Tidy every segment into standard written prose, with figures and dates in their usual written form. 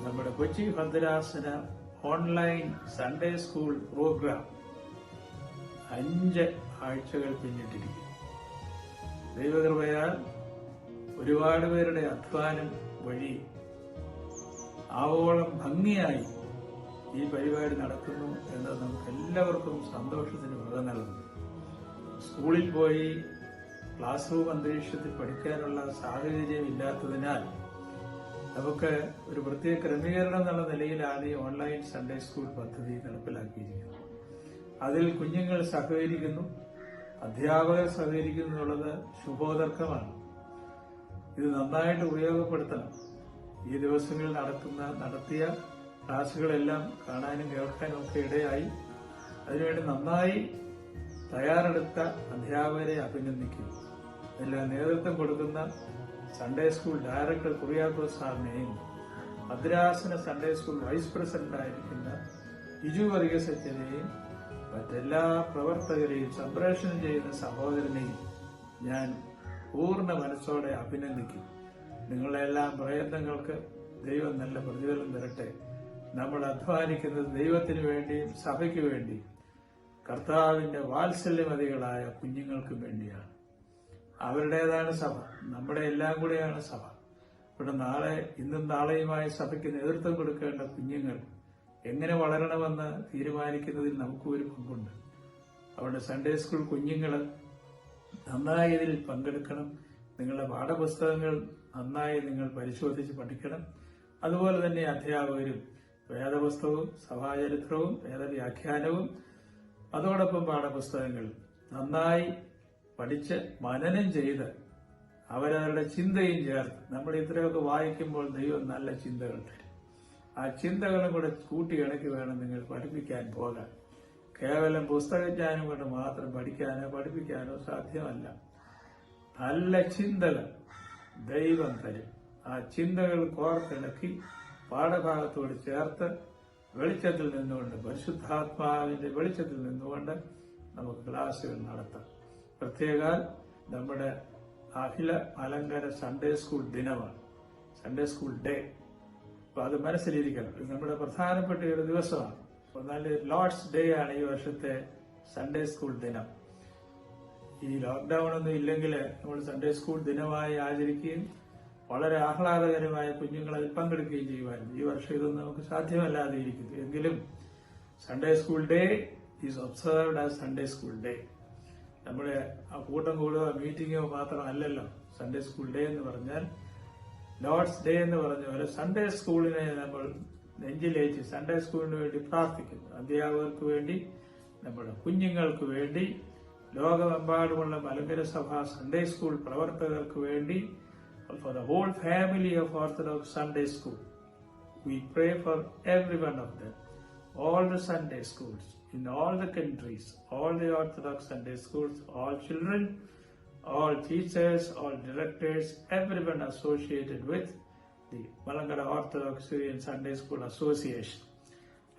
നമ്മുടെ കൊച്ചി ഭദ്രാസന online Sunday school programme 5 ആഴ്ചകൾ പിന്നിട്ടിരിക്കും. ദൈവകൃപയാൽ ഒരുപാട് പേരുടെ അധ്വാനം വഴി ആവോളം ഭംഗിയായി ഈ പരിപാടി നടക്കുന്നു എന്നത് നമുക്ക് എല്ലാവർക്കും സന്തോഷത്തിന് വക നൽകുന്നു. സ്കൂളിൽ പോയി ക്ലാസ് റൂം അന്തരീക്ഷത്തിൽ പഠിക്കാനുള്ള സാഹചര്യം ഇല്ലാത്തതിനാൽ നമുക്ക് ഒരു പ്രത്യേക ക്രമീകരണം എന്നുള്ള നിലയിലാണ് ഈ ഓൺലൈൻ സൺഡേ സ്കൂൾ പദ്ധതി നടപ്പിലാക്കിയിരിക്കുന്നത്. അതിൽ കുഞ്ഞുങ്ങൾ സഹകരിക്കുന്നു, അധ്യാപകർ സഹകരിക്കുന്നു എന്നുള്ളത് ശുഭോദർക്കമാണ്. ഇത് നന്നായിട്ട് ഉപയോഗപ്പെടുത്തണം. ഈ ദിവസങ്ങളിൽ നടത്തിയ ക്ലാസുകളെല്ലാം കാണാനും കേൾക്കാനും ഒക്കെ ഇടയായി. അതിനുവേണ്ടി നന്നായി തയ്യാറെടുത്ത അധ്യാപകരെ അഭിനന്ദിക്കുന്നു. ഇതിൽ നേതൃത്വം കൊടുക്കുന്ന സൺഡേ സ്കൂൾ ഡയറക്ടർ കുറിയാക്കോസ് സാറിനെയും ഭദ്രാസന സൺഡേ സ്കൂൾ വൈസ് പ്രസിഡന്റായിരിക്കുന്ന ലിജു വർഗീസ് അച്ഛനെയും മറ്റെല്ലാ പ്രവർത്തകരെയും സംപ്രേഷണം ചെയ്യുന്ന സഹോദരനെയും ഞാൻ പൂർണ്ണ മനസ്സോടെ അഭിനന്ദിക്കും. നിങ്ങളുടെ എല്ലാം പ്രയത്നങ്ങൾക്ക് ദൈവം നല്ല പ്രതിഫലം തരട്ടെ. നമ്മൾ അധ്വാനിക്കുന്നത് ദൈവത്തിനു വേണ്ടിയും സഭയ്ക്ക് വേണ്ടിയും കർത്താവിന്റെ വാത്സല്യമതികളായ കുഞ്ഞുങ്ങൾക്കും വേണ്ടിയാണ്. അവരുടേതാണ് സഭ, നമ്മുടെ എല്ലാം കൂടെയാണ് സഭ. ഇവിടെ ഇന്നും നാളെയുമായി സഭയ്ക്ക് നേതൃത്വം കൊടുക്കേണ്ട കുഞ്ഞുങ്ങൾ എങ്ങനെ വളരണമെന്ന് തീരുമാനിക്കുന്നതിൽ നമുക്കും ഒരു പങ്കുണ്ട്. അവരുടെ സൺഡേ സ്കൂൾ കുഞ്ഞുങ്ങൾ നന്നായി ഇതിൽ പങ്കെടുക്കണം. നിങ്ങളുടെ പാഠപുസ്തകങ്ങൾ നന്നായി നിങ്ങൾ പരിശോധിച്ച് പഠിക്കണം. അതുപോലെ തന്നെ അധ്യാപകരും വേദപുസ്തകവും സഭാചരിത്രവും വേദവ്യാഖ്യാനവും അതോടൊപ്പം പാഠപുസ്തകങ്ങൾ നന്നായി പഠിച്ച് മനനം ചെയ്ത് അവരവരുടെ ചിന്തയും ചേർത്ത്, നമ്മൾ ഇത്രയൊക്കെ വായിക്കുമ്പോൾ ദൈവം നല്ല ചിന്തകൾ തരും. ആ ചിന്തകളും കൂടെ കൂട്ടിയിണക്കി വേണം നിങ്ങൾ പഠിപ്പിക്കാൻ പോകാൻ. കേവലം പുസ്തകജ്ഞാനം കൊണ്ട് മാത്രം പഠിപ്പിക്കാനോ സാധ്യമല്ല. നല്ല ചിന്തകൾ ദൈവം തരും. ആ ചിന്തകൾ കോർത്തിണക്കി പാഠഭാഗത്തോട് ചേർത്ത് വെളിച്ചത്തിൽ നിന്നുകൊണ്ട്, പരിശുദ്ധാത്മാവിന്റെ വെളിച്ചത്തിൽ നിന്നുകൊണ്ട് നമുക്ക് ക്ലാസുകൾ നടത്താം. പ്രത്യേകാൽ നമ്മുടെ അഖില മലങ്കര സൺഡേ സ്കൂൾ ദിനമാണ്, സൺഡേ സ്കൂൾ ഡേ. അപ്പൊ അത് മനസ്സിലിരിക്കണം. ഇത് നമ്മുടെ പ്രധാനപ്പെട്ട ഒരു ദിവസമാണ്. നല്ല ലോർഡ്സ് ഡേ ആണ് ഈ വർഷത്തെ സൺഡേ സ്കൂൾ ദിനം. ഈ ലോക്ക്ഡൌൺ ഒന്നും ഇല്ലെങ്കിൽ നമ്മൾ സൺഡേ സ്കൂൾ ദിനമായി ആചരിക്കുകയും വളരെ ആഹ്ലാദകരമായ കുഞ്ഞുങ്ങൾ അതിൽ പങ്കെടുക്കുകയും ചെയ്യുമായിരുന്നു. ഈ വർഷം ഇതൊന്നും നമുക്ക് സാധ്യമല്ലാതെ ഇരിക്കുന്നു. എങ്കിലും Sunday school day is observed as Sunday school day. നമ്മുടെ ആ കൂട്ടം കൂടുകയോ മീറ്റിങ്ങോ മാത്രമല്ലല്ലോ സൺഡേ സ്കൂൾ ഡേ എന്ന് പറഞ്ഞാൽ. ലോർഡ്സ് ഡേ എന്ന് പറഞ്ഞ പോലെ സൺഡേ സ്കൂളിനെ നമ്മൾ നെഞ്ചിലേറ്റി സൺഡേ സ്കൂളിന് വേണ്ടി പ്രാർത്ഥിക്കുന്നു. അധ്യാപകർക്ക് വേണ്ടി, നമ്മുടെ കുഞ്ഞുങ്ങൾക്ക് വേണ്ടി, ലോകമെമ്പാടുമുള്ള മലങ്കര സഭ സൺഡേ സ്കൂൾ പ്രവർത്തകർക്ക് വേണ്ടി, for the whole family of Orthodox Sunday School. We pray for every one of them, all the Sunday schools in all the countries, all the Orthodox Sunday schools, all children, all teachers, all directors, everyone associated with the Malankara Orthodox Syrian Sunday School Association.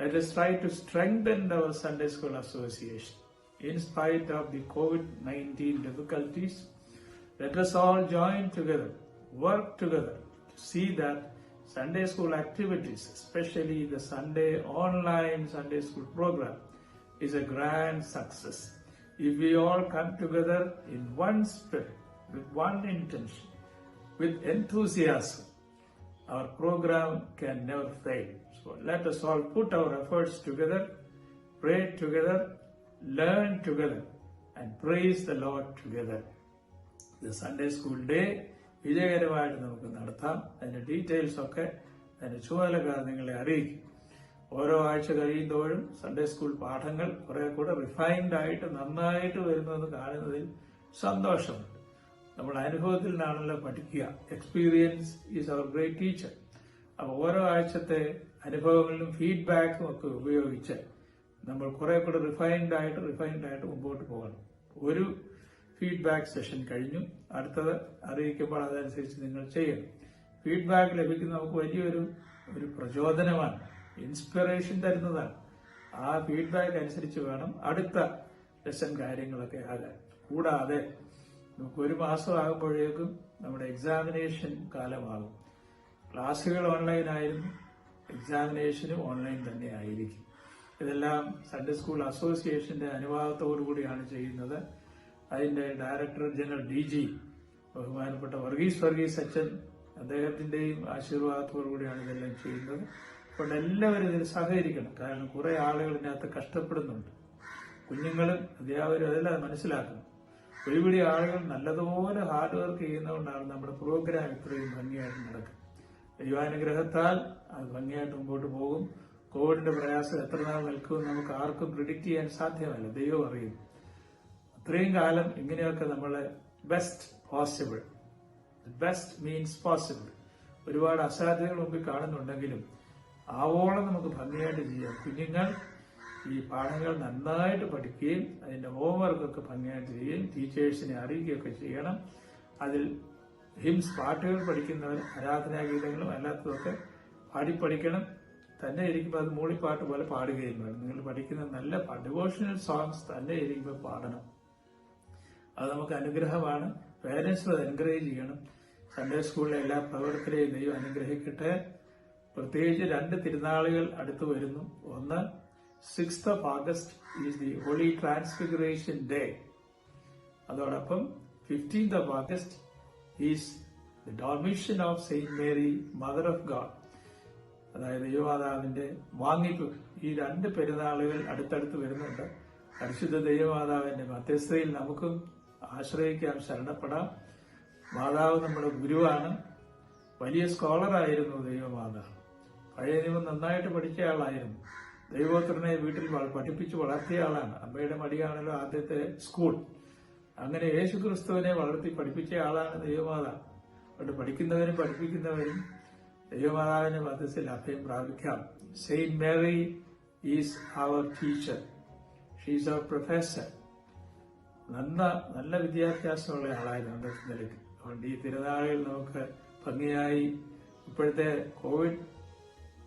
Let us try to strengthen our Sunday School Association. In spite of the COVID-19 difficulties, let us all join together, work together to see that Sunday school activities, especially the Sunday online Sunday school program, is a grand success. If we all come together in one spirit, with one intention, with enthusiasm, our program can never fail. So let us all put our efforts together, pray together, learn together, and praise the Lord together. The Sunday School Day വിജയകരമായിട്ട് നമുക്ക് നടത്താം. അതിന്റെ details ഒക്കെ അതിന്റെ ചുമതലക്കാർ നിങ്ങളെ അറിയിക്കും. ഓരോ ആഴ്ച കഴിയുന്തോറും സൺഡേ സ്കൂൾ പാഠങ്ങൾ കുറെ കൂടെ റിഫൈൻഡ് ആയിട്ട് നന്നായിട്ട് വരുന്നതെന്ന് കാണുന്നതിൽ സന്തോഷമുണ്ട്. നമ്മുടെ അനുഭവത്തിൽ നിന്നാണല്ലോ പഠിക്കുക. Experience is our great teacher. അപ്പൊ ഓരോ ആഴ്ചത്തെ അനുഭവങ്ങളിലും ഫീഡ്ബാക്കും ഒക്കെ ഉപയോഗിച്ച് നമ്മൾ കുറെ കൂടെ റിഫൈൻഡ് ആയിട്ട് മുമ്പോട്ട് പോകണം. ഒരു ഫീഡ്ബാക്ക് സെഷൻ കഴിഞ്ഞു, അടുത്തത് അറിയിക്കുമ്പോൾ അതനുസരിച്ച് നിങ്ങൾ ചെയ്യണം. ഫീഡ്ബാക്ക് ലഭിക്കുന്ന നമുക്ക് വലിയൊരു പ്രചോദനമാണ്, ഇൻസ്പിറേഷൻ തരുന്നതാണ്. ആ ഫീഡ്ബാക്ക് അനുസരിച്ച് വേണം അടുത്ത ലെസൺ കാര്യങ്ങളൊക്കെ ആകാൻ. കൂടാതെ നമുക്ക് 1 മാസം ആകുമ്പോഴേക്കും നമ്മുടെ എക്സാമിനേഷൻ കാലമാകും. ക്ലാസുകൾ ഓൺലൈൻ ആയിരുന്നു, എക്സാമിനേഷനും ഓൺലൈൻ തന്നെ ആയിരിക്കും. ഇതെല്ലാം സൺഡേ സ്കൂൾ അസോസിയേഷന്റെ അനുവാദത്തോടു കൂടിയാണ് ചെയ്യുന്നത്. അതിന്റെ ഡയറക്ടർ ജനറൽ DG ബഹുമാനപ്പെട്ട വർഗീസ് അച്ഛൻ, അദ്ദേഹത്തിന്റെയും ആശീർവാദത്തോടു കൂടിയാണ് ഇതെല്ലാം ചെയ്യുന്നത്. അതുകൊണ്ട് എല്ലാവരും ഇതിൽ സഹകരിക്കണം. കാരണം കുറെ ആളുകൾ ഇതിനകത്ത് കഷ്ടപ്പെടുന്നുണ്ട്. കുഞ്ഞുങ്ങളും അധ്യാപകരും അതെല്ലാം മനസ്സിലാക്കണം. ഒരുപിടി ആളുകൾ നല്ലതുപോലെ ഹാർഡ് വർക്ക് ചെയ്യുന്നതുകൊണ്ടാണ് നമ്മുടെ പ്രോഗ്രാം ഇത്രയും ഭംഗിയായിട്ട് നടക്കുന്നത്. ദൈവാനുഗ്രഹത്താൽ അത് ഭംഗിയായിട്ട് മുമ്പോട്ട് പോകും. കോവിഡിന്റെ പ്രയാസം എത്ര നാൾ നിൽക്കുമെന്ന് നമുക്ക് ആർക്കും പ്രിഡിക്റ്റ് ചെയ്യാൻ സാധ്യമല്ല. ദൈവം അറിയും. അത്രയും കാലം ഇങ്ങനെയൊക്കെ നമ്മളെ best possible, best means possible, ഒരുപാട് അസാധ്യതകൾ മുമ്പിൽ കാണുന്നുണ്ടെങ്കിലും ആവോളം നമുക്ക് ഭംഗിയായിട്ട് ചെയ്യാം. കുഞ്ഞുങ്ങൾ ഈ പാഠങ്ങൾ നന്നായിട്ട് പഠിക്കുകയും അതിന്റെ ഹോംവർക്കൊക്കെ ഭംഗിയായിട്ട് ചെയ്യുകയും ടീച്ചേഴ്സിനെ അറിയിക്കുകയൊക്കെ ചെയ്യണം. അതിൽ ഹിംസ് പാട്ടുകൾ പഠിക്കുന്നവർ ആരാധനാഗീതങ്ങളും അല്ലാത്തതൊക്കെ പഠിക്കണം. തന്നെ ഇരിക്കുമ്പോൾ അത് മൂളിപ്പാട്ട് പോലെ പാടുകയും വേണം. നിങ്ങൾ പഠിക്കുന്ന നല്ല ഡിവോഷണൽ സോങ്സ് തന്നെ ഇരിക്കുമ്പോൾ പാടണം. അത് നമുക്ക് അനുഗ്രഹമാണ്. പേരൻസും അത് എൻകറേജ് ചെയ്യണം. സൺഡേ സ്കൂളിലെ എല്ലാ പ്രവർത്തകരെയും ദൈവം അനുഗ്രഹിക്കട്ടെ. പ്രത്യേകിച്ച് 2 തിരുനാളുകൾ അടുത്ത് വരുന്നു. ഒന്ന് 6th of August is the holy transfiguration day. അതോടൊപ്പം 15th of August is the dormition of Saint Mary mother of God, അതായത് ദൈവമാതാവിന്റെ വാങ്ങിപ്പ്. ഈ 2 പെരുന്നാളുകൾ അടുത്തടുത്ത് വരുന്നുണ്ട്. പരിശുദ്ധ ദൈവമാതാവിന്റെ മധ്യസ്ഥതയിൽ നമുക്കും ആശ്രയിക്കാം, ശരണപ്പെടാം. മാതാവ് നമ്മുടെ ഗുരുവാണ്. വലിയ സ്കോളറായിരുന്നു ദൈവമാതാവ്. പഴയ നിയമം നന്നായിട്ട് പഠിച്ച ആളായിരുന്നു. ദൈവോത്രനെ വീട്ടിൽ പഠിപ്പിച്ച് വളർത്തിയ ആളാണ്. അമ്മയുടെ മടിയാണല്ലോ ആദ്യത്തെ സ്കൂൾ. അങ്ങനെ യേശു ക്രിസ്തുവിനെ വളർത്തി പഠിപ്പിച്ച ആളാണ് ദൈവമാതാവ്. അതുകൊണ്ട് പഠിക്കുന്നവരും പഠിപ്പിക്കുന്നവരും ദൈവമാതാവിന്റെ മധ്യസ്ഥയിൽ അഭയം പ്രാപിക്കാം. Saint Mary is our teacher, she's our professor. നല്ല വിദ്യാഭ്യാസമുള്ള ആളായിരുന്നു അന്നത്തെ നിലയ്ക്ക്. അതുകൊണ്ട് ഈ തിരുനാളുകൾ നമുക്ക് ഭംഗിയായി ഇപ്പോഴത്തെ കോവിഡ്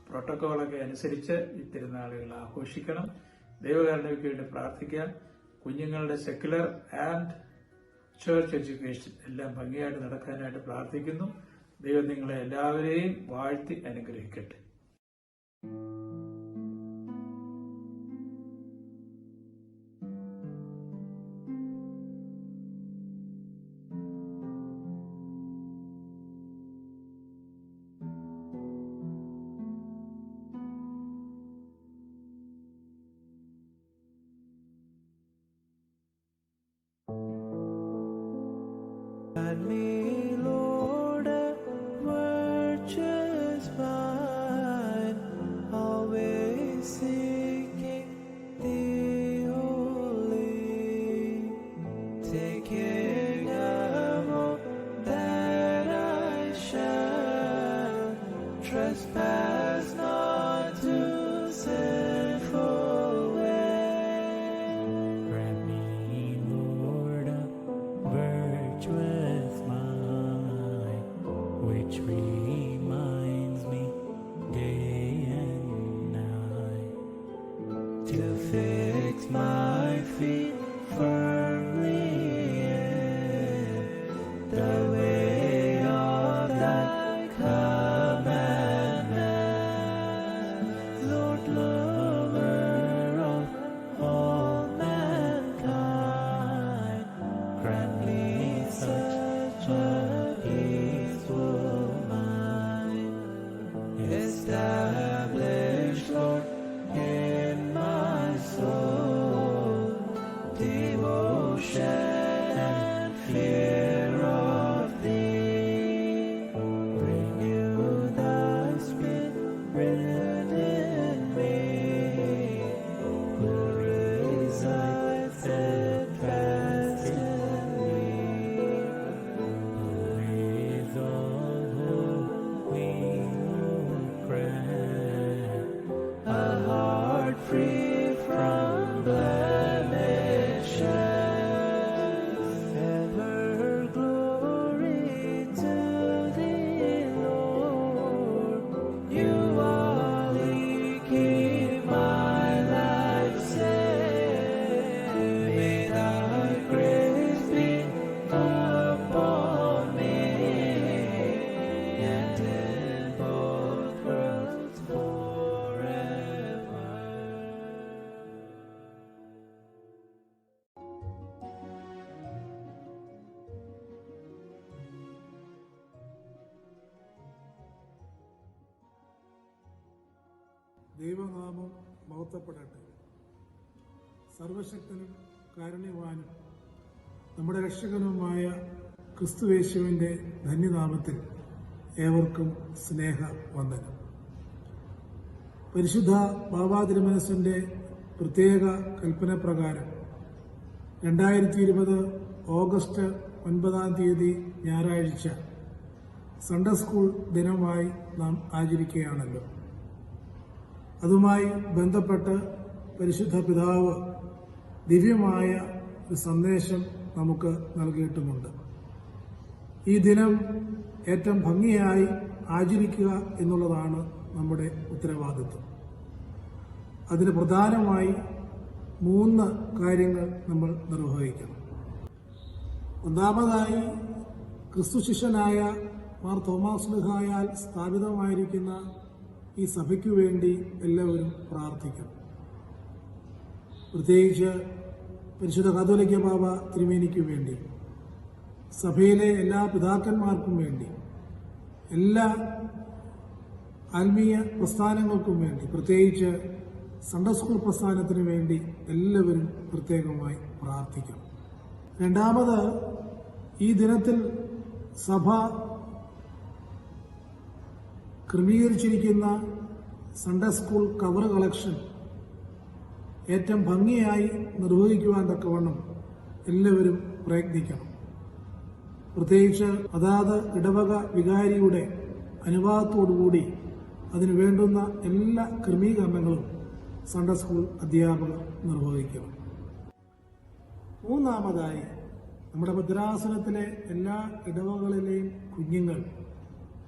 പ്രോട്ടോക്കോളൊക്കെ അനുസരിച്ച് ഈ തിരുനാളുകൾ ആഘോഷിക്കണം. ദൈവകാരുണ്യക്ക് വേണ്ടി പ്രാർത്ഥിക്കാം. കുഞ്ഞുങ്ങളുടെ സെക്യുലർ ആൻഡ് ചർച്ച് എഡ്യൂക്കേഷൻ എല്ലാം ഭംഗിയായിട്ട് നടക്കാനായിട്ട് പ്രാർത്ഥിക്കുന്നു. ദൈവം നിങ്ങളെ എല്ലാവരെയും വാഴ്ത്തി അനുഗ്രഹിക്കട്ടെ. Me, Lord, a virtuous vine, always seeking Thee holy, taking of all that I shall, trespass not to sinful way. Grant me, Lord, a virtuous mind, which reminds me day and night to fix my feet firmly in the way of Thy commandment. Lord, lover of all mankind, grant me such a peaceful mind. Establish, Lord, in my soul devotion. ദൈവനാമം മഹത്വപ്പെടട്ടെ. സർവശക്തനും കാരുണ്യവാനും നമ്മുടെ രക്ഷകനുമായ ക്രിസ്തുയേശുവിൻ്റെ ധന്യനാമത്തിൽ ഏവർക്കും സ്നേഹവന്ദനം. പരിശുദ്ധ ബാബാ തിരുമനസിൻ്റെ പ്രത്യേക കൽപ്പനപ്രകാരം 2020 August 9 ഞായറാഴ്ച Sunday school ദിനമായി നാം ആചരിക്കുകയാണല്ലോ. അതുമായി ബന്ധപ്പെട്ട് പരിശുദ്ധ പിതാവ് ദിവ്യമായ ഒരു സന്ദേശം നമുക്ക് നൽകിയിട്ടുമുണ്ട്. ഈ ദിനം ഏറ്റവും ഭംഗിയായി ആചരിക്കുക എന്നുള്ളതാണ് നമ്മുടെ ഉത്തരവാദിത്വം. അതിന് പ്രധാനമായി 3 കാര്യങ്ങൾ നമ്മൾ നിർവഹിക്കണം. ഒന്നാമതായി, ക്രിസ്തു ശിഷ്യനായ മാർ തോമാസ് ശ്ലീഹായാൽ സ്ഥാപിതമായിരിക്കുന്ന ഈ സഭയ്ക്കു വേണ്ടി എല്ലാവരും പ്രാർത്ഥിക്കണം. പ്രത്യേകിച്ച് പരിശുദ്ധ കാതോലിക്ക ബാബ തിരുമേനിക്ക് വേണ്ടി, സഭയിലെ എല്ലാ പിതാക്കന്മാർക്കും വേണ്ടി, എല്ലാ ആത്മീയ പ്രസ്ഥാനങ്ങൾക്കും വേണ്ടി, പ്രത്യേകിച്ച് സൺഡേ സ്കൂൾ പ്രസ്ഥാനത്തിന് വേണ്ടി എല്ലാവരും പ്രത്യേകമായി പ്രാർത്ഥിക്കണം. രണ്ടാമത്, ഈ ദിനത്തിൽ സഭ ക്രമീകരിച്ചിരിക്കുന്ന സൺഡേ സ്കൂൾ കവർ കളക്ഷൻ ഏറ്റവും ഭംഗിയായി നിർവഹിക്കുവാൻ തക്കവണ്ണം എല്ലാവരും പ്രയത്നിക്കണം. പ്രത്യേകിച്ച് അതാത് ഇടവക വികാരിയുടെ അനുവാദത്തോടുകൂടി അതിനു വേണ്ടുന്ന എല്ലാ ക്രമീകരണങ്ങളും സൺഡേ സ്കൂൾ അധ്യാപകർ നിർവഹിക്കണം. മൂന്നാമതായി, നമ്മുടെ ഭദ്രാസനത്തിലെ എല്ലാ ഇടവകളിലെയും കുഞ്ഞുങ്ങൾ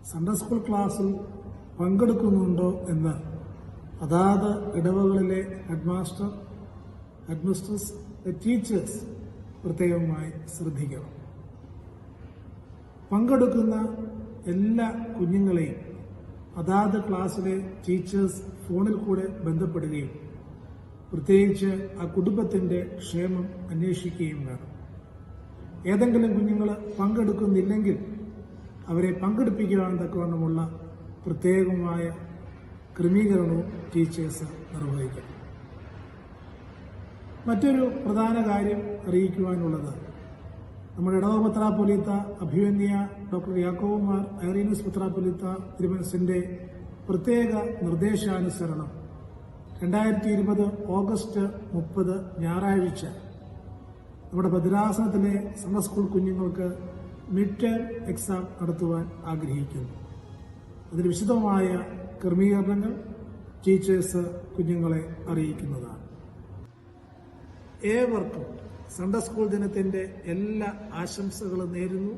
സൺഡേ സ്കൂൾ ക്ലാസ്സിൽ പങ്കെടുക്കുന്നുണ്ടോ എന്ന് അതാത് ഇടവകളിലെ ഹെഡ്മാസ്റ്റർ, ഹെഡ്മിസ്ട്രസ്, ടീച്ചേഴ്സ് പ്രത്യേകമായി ശ്രദ്ധിക്കണം. പങ്കെടുക്കുന്ന എല്ലാ കുഞ്ഞുങ്ങളെയും അതാത് ക്ലാസ്സിലെ ടീച്ചേഴ്സ് ഫോണിൽ കൂടെ ബന്ധപ്പെടുകയും പ്രത്യേകിച്ച് ആ കുടുംബത്തിൻ്റെ ക്ഷേമം അന്വേഷിക്കുകയും വേണം. ഏതെങ്കിലും കുഞ്ഞുങ്ങൾ പങ്കെടുക്കുന്നില്ലെങ്കിൽ അവരെ പങ്കെടുപ്പിക്കുവാൻ തക്കവണ്ണമുള്ള പ്രത്യേകമായ ക്രമീകരണവും ടീച്ചേഴ്സ് നിർവഹിക്കണം. മറ്റൊരു പ്രധാന കാര്യം അറിയിക്കുവാനുള്ളത്, നമ്മുടെ ഇടവക മെത്രാപ്പൊലീത്ത അഭിവന്യ ഡോക്ടർ യാക്കോബ് മാർ ഐറീനസ് മെത്രാപ്പൊലീത്ത തിരുമനസിന്റെ പ്രത്യേക നിർദ്ദേശാനുസരണം 2020 ഓഗസ്റ്റ് 30 ഞായറാഴ്ച നമ്മുടെ ഭദ്രാസനത്തിലെ സൺഡേ സ്കൂൾ കുഞ്ഞുങ്ങൾക്ക് മിഡ് ടേം എക്സാം നടത്തുവാൻ ആഗ്രഹിക്കുന്നു. അതിന് വിശദമായ ക്രമീകരണങ്ങൾ ടീച്ചേഴ്സ് കുഞ്ഞുങ്ങളെ അറിയിക്കുന്നതാണ്. ഏവർക്കും സൺഡേ സ്കൂൾ ദിനത്തിൻ്റെ എല്ലാ ആശംസകളും നേരുന്നു.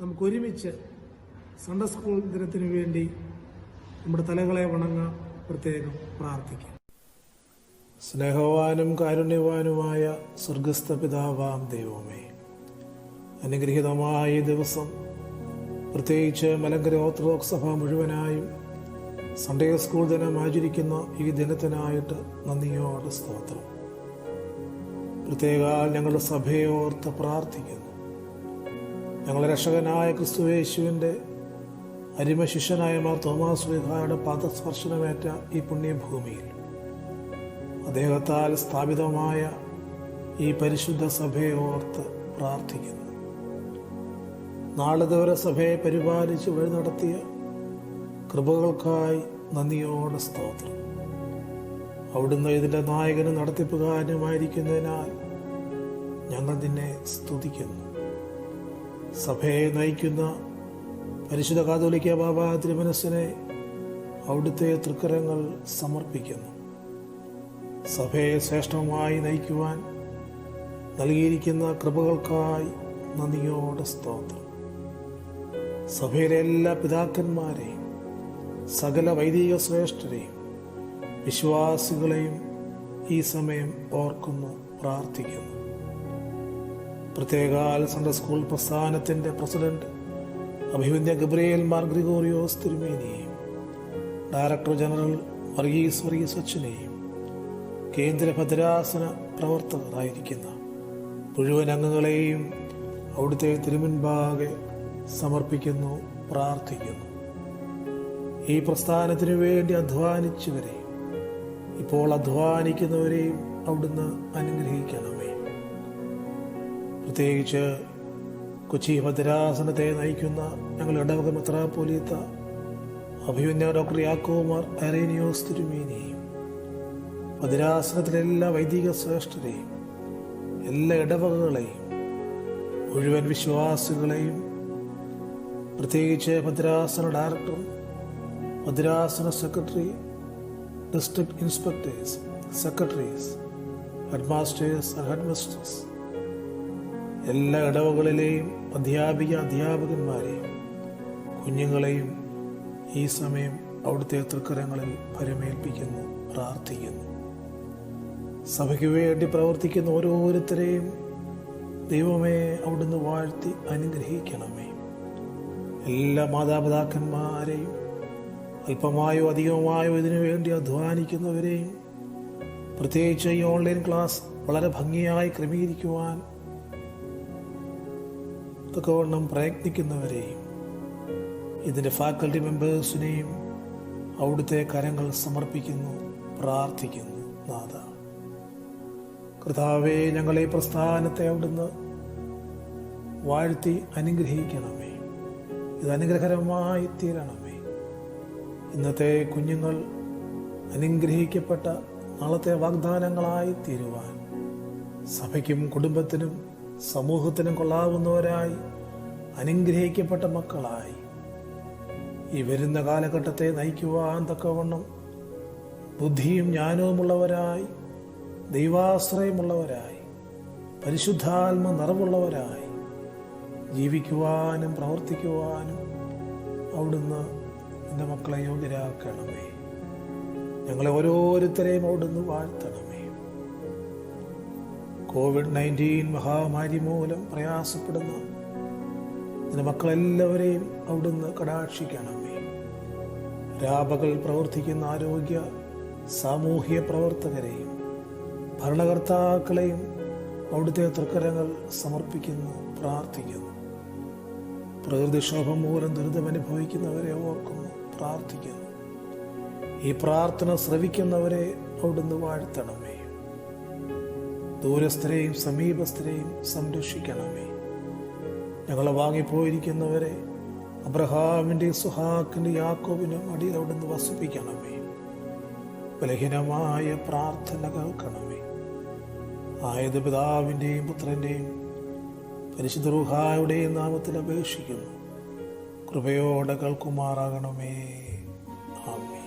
നമുക്കൊരുമിച്ച് സൺഡേ സ്കൂൾ ദിനത്തിനു വേണ്ടി നമ്മുടെ തലകളെ വണങ്ങാൻ പ്രത്യേകം പ്രാർത്ഥിക്കാം. സ്നേഹവാനും കാരുണ്യവാനുമായ സ്വർഗസ്ഥ പിതാവാം ദൈവമേ, അനുഗ്രഹീതമായ ദിവസം, പ്രത്യേകിച്ച് മലങ്കര ഓർത്തഡോക്സ് സഭ മുഴുവനായും സൺഡേ സ്കൂൾ ദിനം ആചരിക്കുന്ന ഈ ദിനത്തിനായിട്ട് നന്ദിയോടെ സ്തോത്രം. പ്രത്യേക ഞങ്ങളുടെ സഭയെ ഓർത്ത് പ്രാർത്ഥിക്കുന്നു. ഞങ്ങളുടെ രക്ഷകനായ ക്രിസ്തുയേശുവിൻ്റെ അരിമ ശിഷ്യനായ മാർ തോമാസ് ശ്ലീഹായുടെ പാദസ്പർശനമേറ്റ ഈ പുണ്യഭൂമിയിൽ അദ്ദേഹത്താൽ സ്ഥാപിതമായ ഈ പരിശുദ്ധ സഭയെ ഓർത്ത് പ്രാർത്ഥിക്കുന്നു. നാളിതുവരെ സഭയെ പരിപാലിച്ച് വഴി നടത്തിയ കൃപകൾക്കായി നന്ദിയോടെ സ്തോത്രം. അവിടുന്ന് ഇതിൻ്റെ നായകനും നടത്തിപ്പുകാരനുമായിരിക്കുന്നതിനാൽ ഞങ്ങൾ നിന്നെ സ്തുതിക്കുന്നു. സഭയെ നയിക്കുന്ന പരിശുദ്ധ കാതോലിക്ക ബാബാ തിരുമനസിനെ അവിടുത്തെ തൃക്കരങ്ങൾ സമർപ്പിക്കുന്നു. സഭയെ ശ്രേഷ്ഠമായി നയിക്കുവാൻ നൽകിയിരിക്കുന്ന കൃപകൾക്കായി നന്ദിയോടെ സ്തോത്രം. സഭയിലെ എല്ലാ പിതാക്കന്മാരെയും സകല വൈദിക ശ്രേഷ്ഠരെയും വിശ്വാസികളെയും ഈ സമയം ഓർക്കുന്നു, പ്രാർത്ഥിക്കുന്നു. പ്രത്യേകാൽ സൺഡേ സ്കൂൾ പ്രസ്ഥാനത്തിൻ്റെ പ്രസിഡന്റ് അഭിവന്യ ഗബ്രിയേൽ മാർ ഗ്രിഗോറിയോസ് തിരുമേനിയെയും ഡയറക്ടർ ജനറൽ വർഗീസ് അച്ഛനെയും കേന്ദ്ര ഭദ്രാസന പ്രവർത്തകരായിരിക്കുന്ന മുഴുവൻ അംഗങ്ങളെയും അവിടുത്തെ തിരുമുൻപാകെ സമർപ്പിക്കുന്നു, പ്രാർത്ഥിക്കുന്നു. ഈ പ്രസ്ഥാനത്തിനു വേണ്ടി അധ്വാനിച്ചവരെയും ഇപ്പോൾ അധ്വാനിക്കുന്നവരെയും അവിടുന്ന് അനുഗ്രഹിക്കണമേ. പ്രത്യേകിച്ച് കൊച്ചി ഭദ്രാസനത്തെ നയിക്കുന്ന ഞങ്ങൾ ഇടവക മെത്രാപ്പോലീത്ത അഭിമന്യ ഡോക്ടർ യാക്കോബ് അരേനിയോസ് തിരുമേനിയെയും ഭദ്രാസനത്തിലെ എല്ലാ വൈദിക ശ്രേഷ്ഠരെയും എല്ലാ ഇടവകകളെയും മുഴുവൻ വിശ്വാസികളെയും പ്രത്യേകിച്ച് ഭദ്രാസന ഡയറക്ടറും ഭദ്രാസന secretary, district inspectors, secretaries, headmasters and headmistress, എല്ലാ ഇടവകളിലെയും അധ്യാപകന്മാരെയും കുഞ്ഞുങ്ങളെയും ഈ സമയം അവിടുത്തെ തൃക്കരങ്ങളിൽ പരമേൽപ്പിക്കുന്നു, പ്രാർത്ഥിക്കുന്നു. സഭയ്ക്ക് വേണ്ടി പ്രവർത്തിക്കുന്ന ഓരോരുത്തരെയും ദൈവമേ അവിടുന്ന് വാഴ്ത്തി അനുഗ്രഹിക്കണമേ. എല്ലാ മാതാപിതാക്കന്മാരെയും അല്പമായോ അധികമായോ ഇതിനു വേണ്ടി അധ്വാനിക്കുന്നവരെയും പ്രത്യേകിച്ച് ഈ ഓൺലൈൻ ക്ലാസ് വളരെ ഭംഗിയായി ക്രമീകരിക്കുവാൻ തക്കവണ്ണം പ്രയത്നിക്കുന്നവരെയും ഇതിൻ്റെ ഫാക്കൽറ്റി മെമ്പേഴ്സിനെയും അവിടുത്തെ കരങ്ങൾ സമർപ്പിക്കുന്നു, പ്രാർത്ഥിക്കുന്നു. നാഥ കർത്താവേ, ഞങ്ങളെ പ്രസ്ഥാനത്തെ അവിടുന്ന് വാഴ്ത്തി അനുഗ്രഹിക്കണമേ. ഇത് അനുഗ്രഹകരമായി തീരണമേ. ഇന്നത്തെ കുഞ്ഞുങ്ങൾ അനുഗ്രഹിക്കപ്പെട്ട നാളത്തെ വാഗ്ദാനങ്ങളായി തീരുവാൻ സഭയ്ക്കും കുടുംബത്തിനും സമൂഹത്തിനും കൊള്ളാവുന്നവരായി അനുഗ്രഹിക്കപ്പെട്ട മക്കളായി ഈ വരുന്ന കാലഘട്ടത്തെ നയിക്കുവാൻ തക്കവണ്ണം ബുദ്ധിയും ജ്ഞാനവുമുള്ളവരായി, ദൈവാശ്രയമുള്ളവരായി, പരിശുദ്ധാത്മ നിറവുള്ളവരായി ജീവിക്കുവാനും പ്രവർത്തിക്കുവാനും അവിടുന്ന് എൻ്റെ മക്കളെ യോഗ്യരാക്കണമേ. ഞങ്ങളെ ഓരോരുത്തരെയും അവിടുന്ന് വാഴ്ത്തണമേ. COVID-19 മഹാമാരി മൂലം പ്രയാസപ്പെടുന്ന എൻ്റെ മക്കളെല്ലാവരെയും അവിടുന്ന് കടാക്ഷിക്കണമേ. രാപകൽ പ്രവർത്തിക്കുന്ന ആരോഗ്യ സാമൂഹ്യ പ്രവർത്തകരെയും ഭരണകർത്താക്കളെയും അവിടുത്തെ തൃക്കരങ്ങൾ സമർപ്പിക്കുന്നു, പ്രാർത്ഥിക്കുന്നു. പ്രകൃതിക്ഷോഭം മൂലം ദുരിതമനുഭവിക്കുന്നവരെ ഓർക്കുന്നു, പ്രാർത്ഥിക്കുന്നു. ഈ പ്രാർത്ഥന ശ്രവിക്കുന്നവരെ അവിടുന്ന് വാഴ്ത്തണമേ. ദൂരസ്ഥരെയും സമീപസ്ഥരെയും സംരക്ഷിക്കണമേ. ഞങ്ങളെ വാങ്ങിപ്പോയിരിക്കുന്നവരെ അബ്രഹാമിൻ്റെ, സുഹാക്കിൻ്റെ, യാക്കോബിനും അടിയിൽ അവിടുന്ന് വസിപ്പിക്കണമേ. ബലഹീനമായ പ്രാർത്ഥന കേൾക്കണമേ. ആയത് പിതാവിൻ്റെയും പുത്രൻ്റെയും പരിശുദ്ധ റൂഹായുടെയും നാമത്തിൽ അപേക്ഷിക്കുന്നു. കൃപയോടെ കേൾക്കുമാറാകണമേ. ആമേൻ.